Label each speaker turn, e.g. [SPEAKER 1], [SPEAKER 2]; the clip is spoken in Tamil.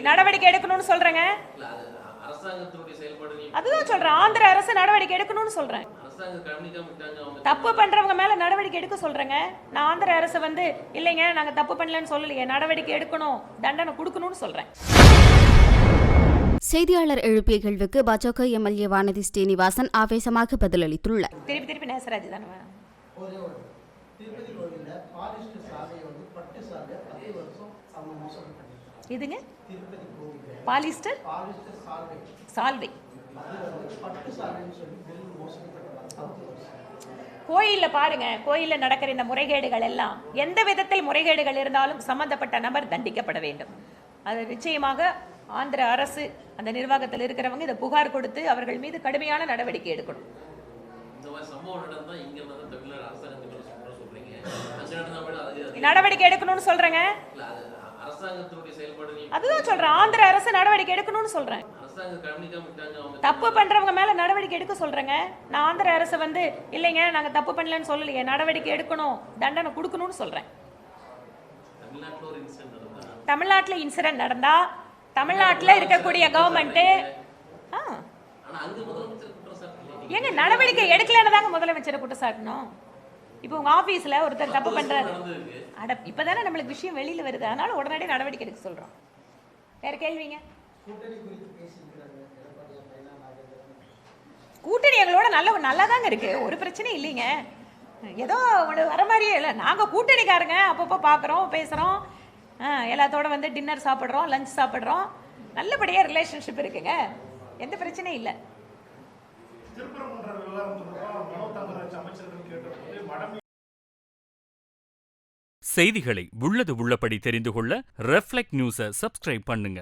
[SPEAKER 1] நடவடிக்கை எடுக்கணும்னு சொல்றேங்க. அதுதான் சொல்றேன், ஆந்திர அரசு நடவடிக்கை எடுக்கணும்னு சொல்றேன். தப்பு பண்றவங்க மேல நடவடிக்கை எடுக்க சொல்றேங்க. நான் ஆந்திர அரசு இல்லைங்க நாங்க தப்பு பண்ணலன்னு சொல்லலையே, நடவடிக்கை எடுக்கணும், தண்டனை கொடுக்கணும்னு சொல்றேன்.
[SPEAKER 2] செய்தியாளர் எழுப்பிய கேள்விக்கு பாஜக எம்எல்ஏ வானதி ஸ்ரீனிவாசன் ஆவேசமாக பதிலளித்துள்ளார்.
[SPEAKER 1] திருப்பி நேசராஜ் தானே இதுங்க பாலிஸ்டர் சால்வை கோயில்ல பாருங்க, கோயில்ல நடக்கிற இந்த முறைகேடுகள் எல்லாம் எந்த விதத்தில் முறைகேடுகள் இருந்தாலும் சம்பந்தப்பட்ட நபர் தண்டிக்கப்பட வேண்டும். அது நிச்சயமாக ஆந்திர அரசு அந்த நிர்வாகத்தில் இருக்கிறவங்க இதை புகார் கொடுத்து அவர்கள் மீது கடுமையான நடவடிக்கை எடுக்கணும். நடவடிக்கை எடுக்கணும்னு சொல்றேங்க. அதுதான் சொல்றேன், ஆந்திர அரசு நடவடிக்கை எடுக்கணும்னு சொல்றேன். தப்பு பண்றவங்க மேல நடவடிக்கை எடுக்க சொல்றேங்க. நான் ஆந்திர அரசு இல்லைங்க நாங்க தப்பு பண்ணலன்னு சொல்லலையே, நடவடிக்கை எடுக்கணும், தண்டனை கொடுக்கணும்னு சொல்றேன். தமிழ்நாட்டில் இன்சிடென்ட் நடந்தா தமிழ்நாட்டில் இருக்கக்கூடிய கவர்மெண்ட் ஏங்க நடவடிக்கை எடுக்கலன்னு தாங்க முதலமைச்சரை குற்றச்சாட்டணும். இப்போ உங்க ஆபீஸ்ல ஒருத்தர் தப்பு பண்றாரு, இப்பதானே நம்மளுக்கு விஷயம் வெளியில வருது, அதனால உடனடியே நடவடிக்கை எடுக்க சொல்றோம். வேற கேள்விங்க? கூட்டணி எங்களோட நல்லாதாங்க இருக்கு, ஒரு பிரச்சனையும் இல்லைங்க. ஏதோ வர மாதிரியே இல்லை, நாங்க கூட்டணிக்காரங்க, அப்பப்போ பாக்குறோம், பேசுறோம், எல்லாத்தோட டின்னர் சாப்பிட்றோம், லஞ்ச் சாப்பிட்றோம், நல்லபடியாக ரிலேஷன்ஷிப் இருக்குங்க, எந்த பிரச்சனையும் இல்லை.
[SPEAKER 3] செய்திகளை உள்ளது உள்ளபடி தெரிந்து கொள்ள ரெஃப்ளெக்ட் நியூஸை சப்ஸ்கிரைப் பண்ணுங்க.